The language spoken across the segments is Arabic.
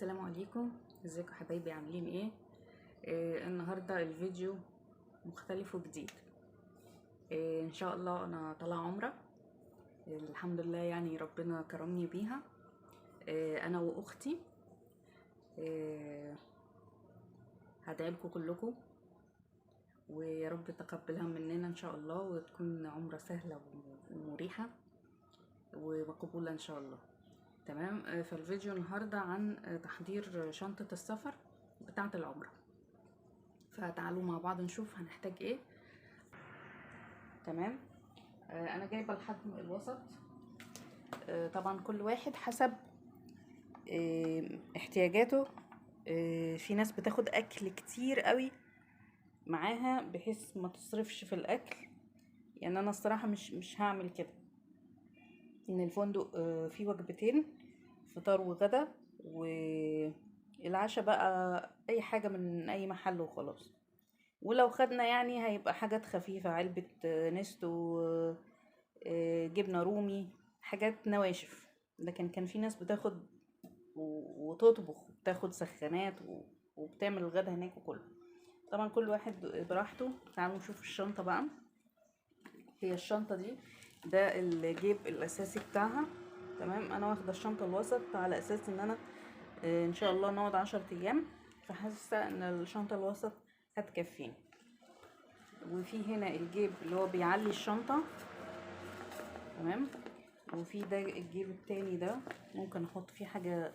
السلام عليكم. ازيكم حبايبي، عاملين ايه؟ النهارده الفيديو مختلف وجديد. ان شاء الله انا طالعه عمره. الحمد لله، يعني ربنا كرمني بيها. انا واختي. هدعي لكم كلكم، ويا رب تقبلها مننا ان شاء الله، وتكون عمره سهله ومريحه ومقبوله ان شاء الله. تمام. فالفيديو النهارده عن تحضير شنطه السفر بتاعه العمره. فتعالوا مع بعض نشوف هنحتاج ايه. تمام. انا جايبه الحجم الوسط. طبعا كل واحد حسب احتياجاته. في ناس بتاخد اكل كتير قوي معاها بحيث ما تصرفش في الاكل. يعني انا الصراحه مش هعمل كده. ان الفندق فيه وجبتين، فطار وغدا، والعشاء بقى اي حاجه من اي محل وخلاص. ولو خدنا يعني هيبقى حاجات خفيفه، علبه نستو، جبنه رومي، حاجات نواشف. لكن كان في ناس بتاخد وتطبخ وبتاخد سخانات وبتعمل الغدا هناك وكله. طبعا كل واحد براحته. تعالوا نشوف الشنطه بقى. هي الشنطه دي ده الجيب الاساسي بتاعها. تمام. انا واخده الشنطه الوسط على اساس ان انا ان شاء الله نقعد 10 ايام، فحاسه ان الشنطه الوسط هتكفيني. وفي هنا الجيب اللي هو بيعلي الشنطه. تمام. وفي ده الجيب التاني ده ممكن احط فيه حاجه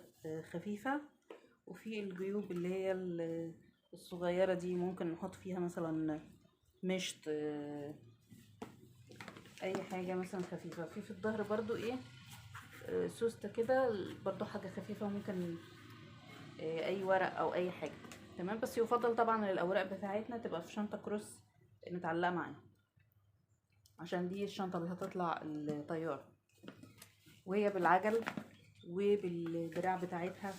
خفيفه. وفي الجيوب اللي هي الصغيره دي ممكن نحط فيها مثلا مشط، اي حاجه مثلا خفيفه. في الظهر برضو ايه، سوسته كده برضو حاجه خفيفه، ممكن اي ورق او اي حاجه. تمام. بس يفضل طبعا الاوراق بتاعتنا تبقى في شنطه كروس متعلقه معانا، عشان دي الشنطه اللي هتطلع الطياره، وهي بالعجل وبالدراع بتاعتها،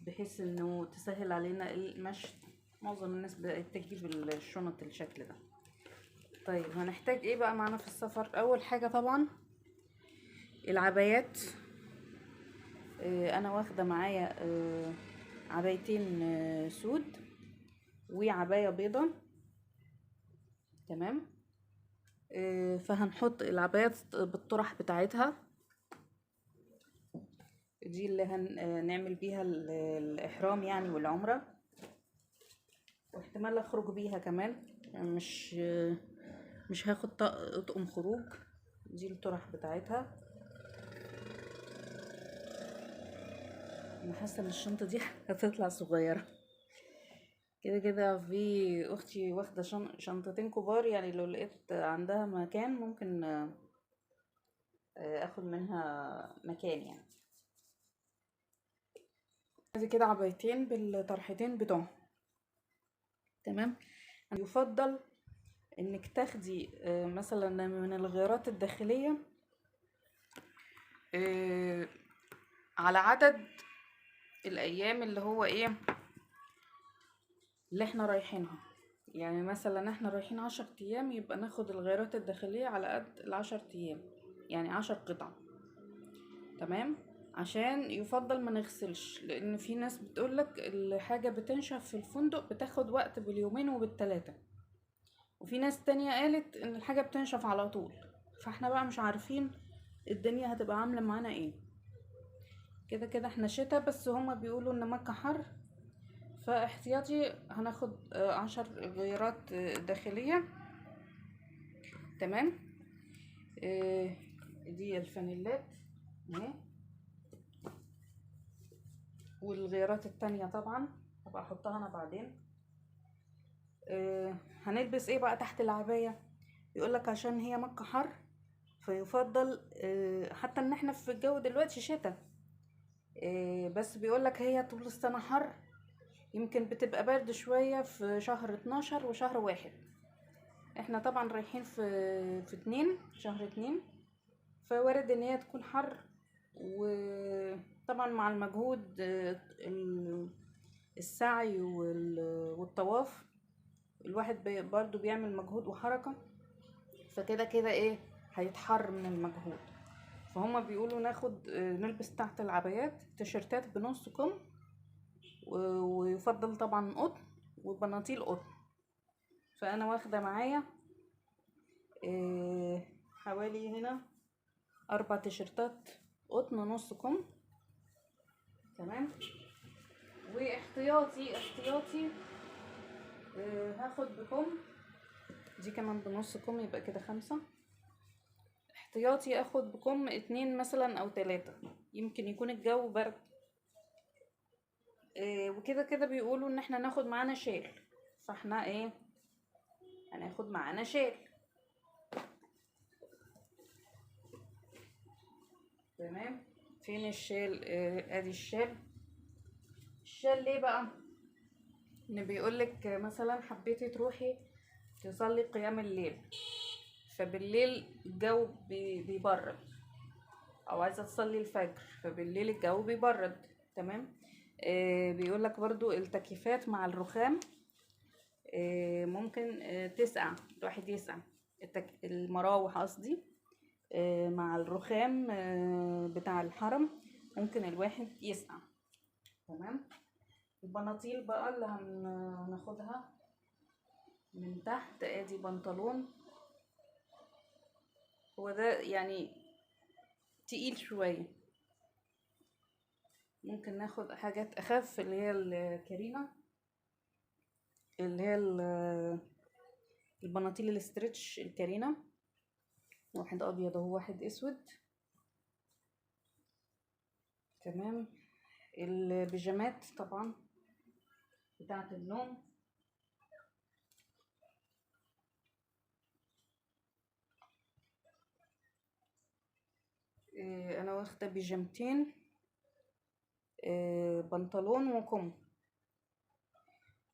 بحيث انه تسهل علينا المشي. معظم الناس بقت تجيب الشنط الشكل ده. طيب هنحتاج ايه بقى معانا في السفر؟ اول حاجه طبعا العبايات. انا واخده معايا عبايتين سود وعبايه بيضه. تمام. فهنحط العبايات بالطرح بتاعتها، دي اللي هنعمل بيها الاحرام يعني والعمره، واحتمال اخرج بيها كمان. يعني مش هاخد اطقم خروج. دي الطرح بتاعتها. انا حاسه ان الشنطه دي هتطلع صغيره كده كده. في اختي واخده شنطتين كبار، يعني لو لقيت عندها مكان ممكن اخد منها مكان يعني. ادي كده عبايتين بالطرحتين بتوعهم. تمام. يفضل انك تاخدي مثلا من الغيارات الداخليه على عدد الايام اللي هو ايه اللي احنا رايحينها. يعني مثلا احنا رايحين 10 ايام، يبقى ناخد الغيارات الداخليه على قد ال10 ايام، يعني 10 قطع. تمام. عشان يفضل ما نغسلش، لان في ناس بتقولك الحاجه بتنشف في الفندق بتاخد وقت باليومين وبالتلاتة، وفي ناس تانية قالت ان الحاجه بتنشف على طول. فاحنا بقى مش عارفين الدنيا هتبقى عامله معانا ايه. كده كده احنا شتا، بس هما بيقولوا ان مكة حر، فاحتياطي هناخد 10 غيارات داخلية. تمام. دي الفانيلات اهي، والغيارات التانية طبعا هبقى احطها انا بعدين. هنلبس ايه بقى تحت العباية؟ يقولك عشان هي مكة حر، فيفضل حتى ان احنا في الجو دلوقتي شتا، بس بيقولك هي طول السنة حر، يمكن بتبقى برد شوية في شهر 12 وشهر 1. احنا طبعا رايحين في 2 شهر 2، فوارد ان هي تكون حر. وطبعا مع المجهود السعي والطواف، الواحد برضو بيعمل مجهود وحركة، فكده كده ايه هيتحر من المجهود. فهما بيقولوا ناخد نلبس تحت العبايات تيشرتات بنص كم، ويفضل طبعا قطن وبناطيل قطن. فانا واخده معايا حوالي هنا 4 تيشرتات قطن نص كم. تمام. واحتياطي هاخد بكم دي كمان بنص كم، يبقى كده 5. احتياطي اخد بكم 2 مثلا او 3، يمكن يكون الجو برد. وكده كده بيقولوا ان احنا ناخد معانا شال، فاحنا هناخد معانا شال. تمام. فين الشال؟ ادي الشال. الشال ليه بقى؟ ان بيقولك مثلا حبيتي تروحي تصلي قيام الليل، فبالليل الجو بيبرد، او عايزه تصلي الفجر فبالليل الجو بيبرد. تمام. بيقولك برضو التكييفات مع الرخام ممكن تسقع، الواحد يسقع. المراوح قصدي مع الرخام بتاع الحرم ممكن الواحد يسقع. تمام. البناطيل بقى اللي هناخدها من تحت، ادي بنطلون، هو ده يعني تقيل شوية، ممكن ناخد حاجات اخف اللي هي الكارينا، اللي هي البناطيل الاسترتش الكارينا، واحد ابيض وهو واحد اسود. تمام. البيجامات طبعا بتاعة النوم، انا واخده بيجامتين بنطلون وكم،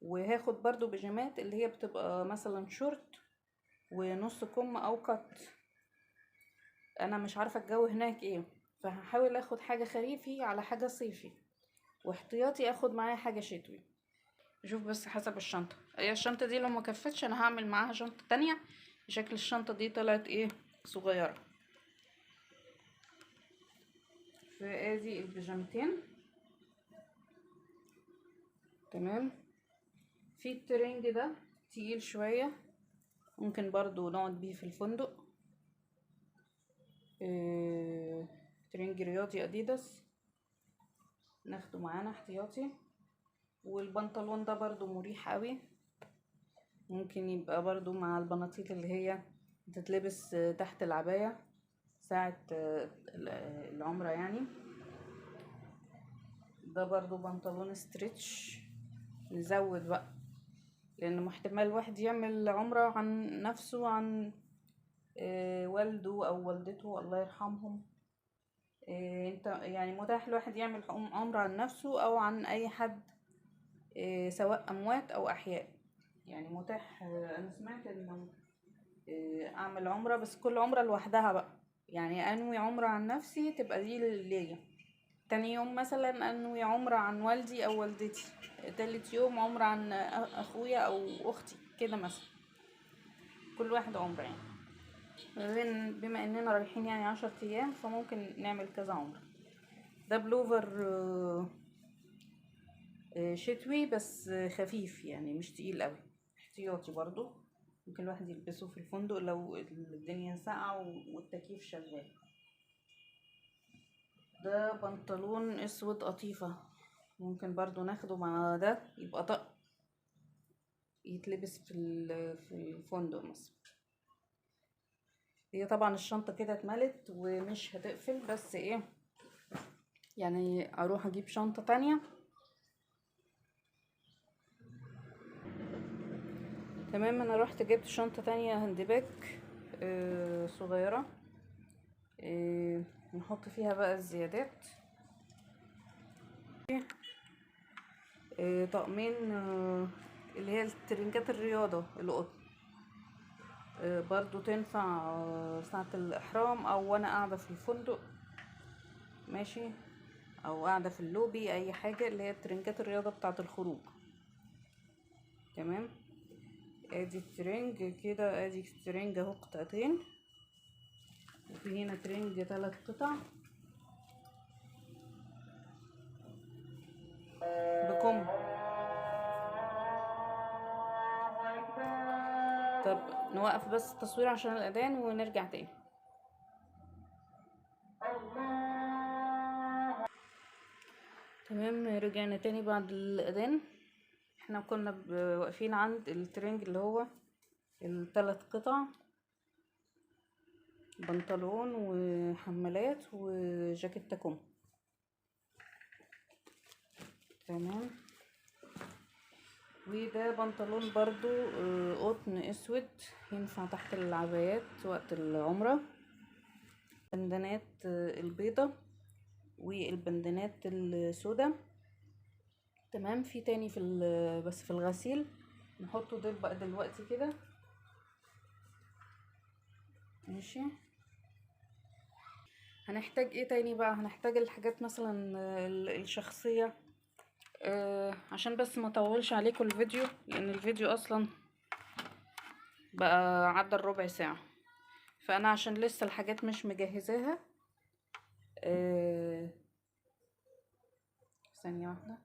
وهاخد برضو بيجامات اللي هي بتبقى مثلا شورت ونص كم او قط. انا مش عارفه الجو هناك ايه، فهحاول اخد حاجه خريفي على حاجه صيفي، واحتياطي اخد معايا حاجه شتوي. شوف بس حسب الشنطه، هي الشنطه دي لو ما كفتش انا هعمل معاها شنطه تانية. شكل الشنطه دي طلعت صغيره. فادي البيجامتين. تمام. في الترنج ده تقيل شويه، ممكن برضو نقعد بيه في الفندق. ترنج رياضي اديداس ناخده معانا احتياطي. والبنطلون ده برضو مريح قوي، ممكن يبقى برضو مع البناطيل اللي هي تتلبس تحت العباية ساعة العمرة يعني. ده برضو بنطلون ستريتش. نزود بقى، لان محتمل واحد يعمل عمرة عن نفسه، عن والده او والدته الله يرحمهم. انت يعني متاح الواحد يعمل عمرة عن نفسه او عن اي حد، سواء اموات او احياء، يعني متاح. انا سمعت انه اعمل عمرة، بس كل عمرة لوحدها بقى، يعني انوي عمرة عن نفسي تبقى دي ليا، تاني يوم مثلا انوي عمرة عن والدي او والدتي، تالت يوم عمرة عن اخويا او اختي كده مثلا، كل واحد عمرة يعني. بما اننا رايحين يعني 10 ايام فممكن نعمل كذا عمرة. ده بلوفر شتوي بس خفيف يعني مش تقيل قوي، احتياطي برضو، ممكن الواحد يلبسه في الفندق لو الدنيا ساقعة والتكييف شغال. ده بنطلون اسود قطيفة، ممكن برضو ناخده مع ده يبقى طق يتلبس في الفندق مثلا. هي طبعا الشنطة كده اتملت ومش هتقفل، بس يعني اروح اجيب شنطة تانية. تمام. انا رحت جبت شنطة تانية هاند باج صغيرة، نحط فيها بقى الزيادات. طقمين اللي هي الترنجات الرياضة القطن، برضو تنفع ساعة الإحرام أو وأنا قاعدة في الفندق ماشي، أو قاعدة في اللوبي، أي حاجة اللي هي الترنجات الرياضة بتاعة الخروج. تمام. ادي الترنج كده، ادي الترنج اهو قطعتين، وفي هنا ترنج 3 قطع بكم. نوقف بس التصوير عشان الاذان ونرجع تاني. تمام، رجعنا تاني بعد الاذان. احنا كنا واقفين عند الترنج اللي هو الثلاث قطع، بنطلون وحمالات وجاكيت كم. تمام، وده بنطلون برضو قطن اسود، ينفع تحت العبايات وقت العمرة. بندانات البيضة والبندانات السوداء. تمام، في تاني بس في الغسيل نحطه دول بقى دلوقتي كده. ماشي، هنحتاج ايه تاني بقى؟ هنحتاج الحاجات مثلا الشخصية، عشان بس ما اطولش عليكم الفيديو، لان الفيديو اصلا بقى عدى الربع ساعة. فانا عشان لسه الحاجات مش مجهزاها، ثانية واحدة.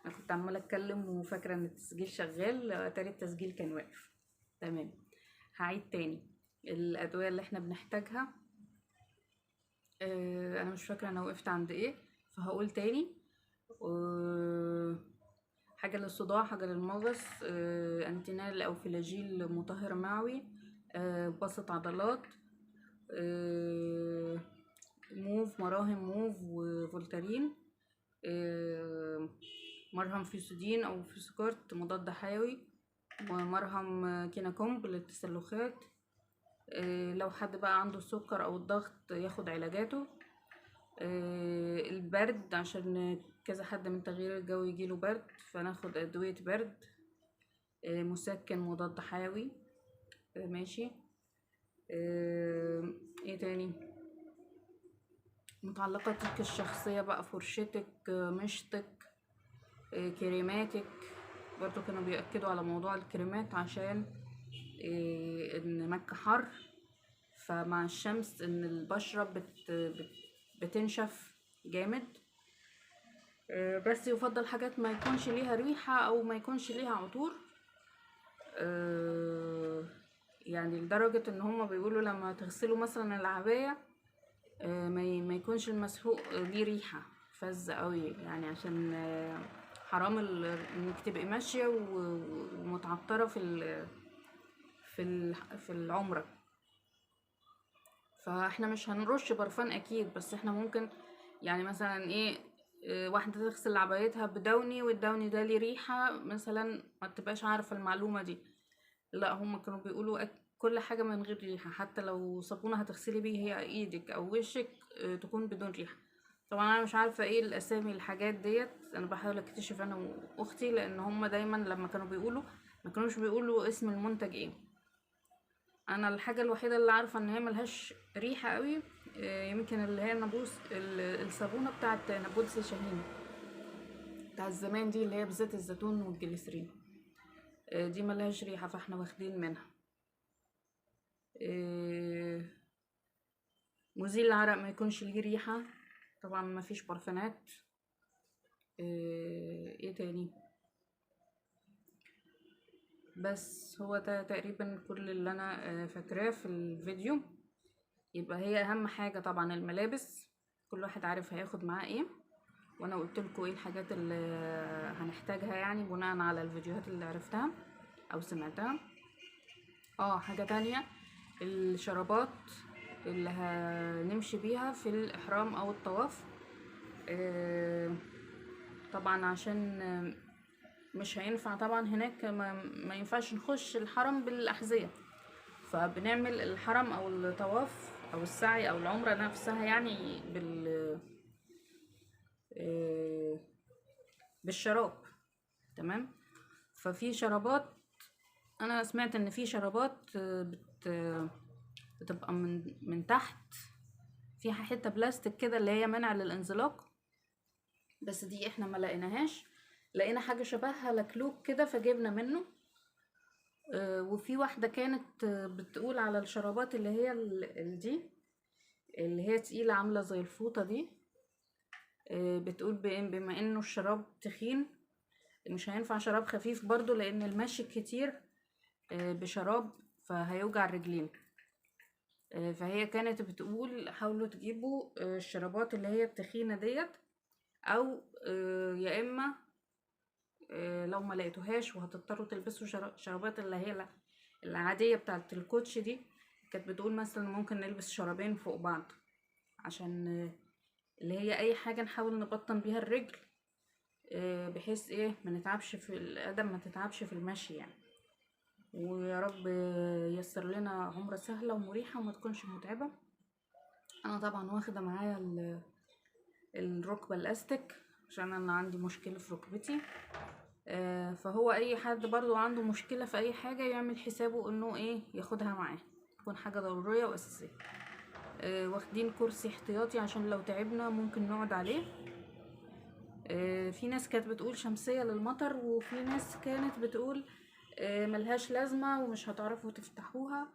انا كنت عمالة اتكلم وفاكرة ان التسجيل شغال، اتاري التسجيل كان واقف. تمام، هعيد تاني الادوية اللي احنا بنحتاجها. انا مش فاكرة انا وقفت عند ايه، فهقول تاني. حاجة للصداع، حاجة للمغص، انتينال او فلاجيل مطهر معوي، بسط عضلات، موف، مراهم موف وفولتارين، مرهم فيسودين او فيسكورت مضاد حيوي، ومرهم كيناكومب للتسلخات. لو حد بقى عنده السكر او الضغط ياخد علاجاته. البرد عشان كذا حد من تغيير الجو يجيله برد، فناخد ادوية برد. مسكن مضاد حيوي. ماشي. ايه تاني؟ متعلقاتك الشخصية بقى، فرشتك، مشطك، كريماتك. برضو كانوا بيأكدوا على موضوع الكريمات عشان ان مكة حر، فمع الشمس ان البشرة بتنشف جامد. بس يفضل حاجات ما يكونش ليها ريحة او ما يكونش ليها عطور. يعني لدرجة ان هما بيقولوا لما تغسلوا مثلا العباية ما يكونش المسحوق ليه ريحة فزة قوي، يعني عشان حرام انك تبقي ماشية ومتعطرة في العمرة. فاحنا مش هنرش برفان اكيد، بس احنا ممكن يعني مثلا ايه، واحدة تغسل عبايتها بدوني والدوني ده ليه ريحة مثلا، ما تبقاش عارفة المعلومة دي. لا، هم كانوا بيقولوا كل حاجة من غير ريحة، حتى لو صابونة هتغسلي بيه هي ايدك او وشك تكون بدون ريحة. طبعا انا مش عارفة ايه الاسامي الحاجات ديت، انا بحاول اكتشف انا واختي، لان هم دايما لما كانوا بيقولوا ما كانوش بيقولوا اسم المنتج ايه. انا الحاجة الوحيدة اللي عارفة ان هي ملهاش ريحة قوي، يمكن اللي هي الصابونة بتاعت نابلس شاهين بتاع الزمان دي، اللي هي بزيت الزيتون والجليسرين. دي ملهاش ريحة، فاحنا واخدين منها. مزيل العرق ما يكونش ليه ريحة، طبعا ما فيش برفانات. ايه تاني؟ بس هو ده تقريبا كل اللي انا فاكراه في الفيديو. يبقى هي اهم حاجة طبعا الملابس، كل واحد عارف هياخد معاه ايه، وانا قلت لكم ايه الحاجات اللي هنحتاجها يعني بناء على الفيديوهات اللي عرفتها او سمعتها. حاجة تانية، الشرابات اللي هنمشي بيها في الاحرام او الطواف. طبعا عشان مش هينفع طبعا هناك، ما ينفعش نخش الحرم بالاحذية، فبنعمل الحرم او الطواف او السعي او العمرة نفسها يعني بالشراب. تمام، ففي شرابات، انا سمعت ان في شرابات بتبقى من تحت فيها حته بلاستيك كده اللي هي منع للانزلاق، بس دي احنا ما لقيناهاش. لقينا حاجه شبهها لكلوك كده فجبنا منه. وفي واحدة كانت بتقول على الشرابات اللي هي دي اللي هي تقيلة عاملة زي الفوطة دي. بتقول بما انه الشراب تخين مش هينفع شراب خفيف برضو، لان المشي كتير بشراب فهيوجع الرجلين. فهي كانت بتقول حاولوا تجيبوا الشرابات اللي هي التخينة ديت، او يا اما لو ما لقيتوهاش وهتضطروا تلبسوا شرابات اللي هي العادية بتاعت الكوتش دي، كانت بتقول مثلا ممكن نلبس شرابين فوق بعض، عشان اللي هي اي حاجة نحاول نبطن بيها الرجل، بحيث ايه ما نتعبش في القدم، ما تتعبش في المشي يعني. ويا رب ييسر لنا عمرة سهلة ومريحة وما تكونش متعبة. انا طبعا واخدة معايا الركبة الاستك عشان انا عندي مشكلة في ركبتي. فهو اي حد برضو عنده مشكلة في اي حاجة يعمل حسابه انه ايه ياخدها معاه، تكون حاجة ضرورية واساسية. واخدين كرسي احتياطي عشان لو تعبنا ممكن نقعد عليه. في ناس كانت بتقول شمسية للمطر، وفي ناس كانت بتقول ملهاش لازمة ومش هتعرفوا تفتحوها،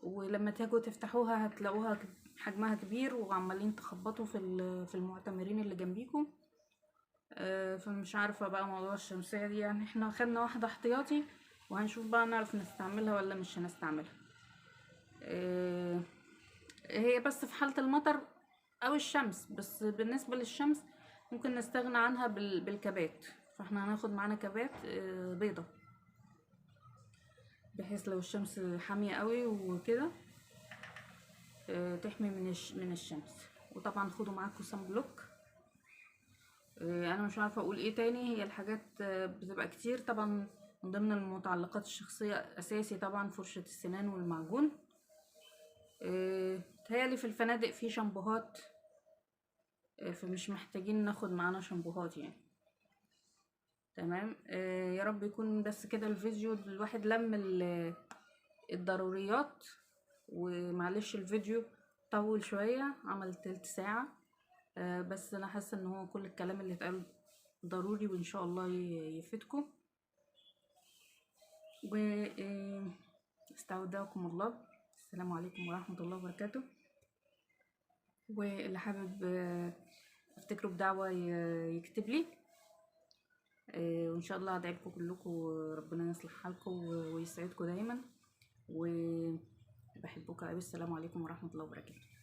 ولما تيجوا تفتحوها هتلاقوها حجمها كبير وعمالين تخبطوا في المعتمرين اللي جنبيكم. فمش عارفة بقى موضوع الشمسية دي، يعني احنا خدنا واحدة احتياطي وهنشوف بقى نعرف نستعملها ولا مش هنستعملها. هي بس في حالة المطر او الشمس، بس بالنسبة للشمس ممكن نستغنى عنها بالكبات، فاحنا هناخد معانا كبات بيضة، بحيث لو الشمس حامية قوي وكده تحمي من الشمس. وطبعا خدوا معاكم سان بلوك. انا مش عارفة اقول ايه تاني، هي الحاجات بتبقى كتير طبعا. من ضمن المتعلقات الشخصية اساسي طبعا فرشة السنان والمعجون. تهيألي في الفنادق في شامبوهات، فمش محتاجين ناخد معانا شامبوهات يعني. تمام. يا رب يكون بس كده الفيديو الواحد لم الضروريات. ومعلش الفيديو طول شوية، عمل تلت ساعة، بس انا حاسة ان هو كل الكلام اللي اتقال ضروري وان شاء الله يفيدكم. واستودعكم الله، السلام عليكم ورحمة الله وبركاته. واللي حابب افتكروا بدعوة يكتب لي، وان شاء الله ادعيلكم كلكم ربنا يصلح حالكم ويسعدكم دايما، وبحبكم قوي. السلام عليكم ورحمة الله وبركاته.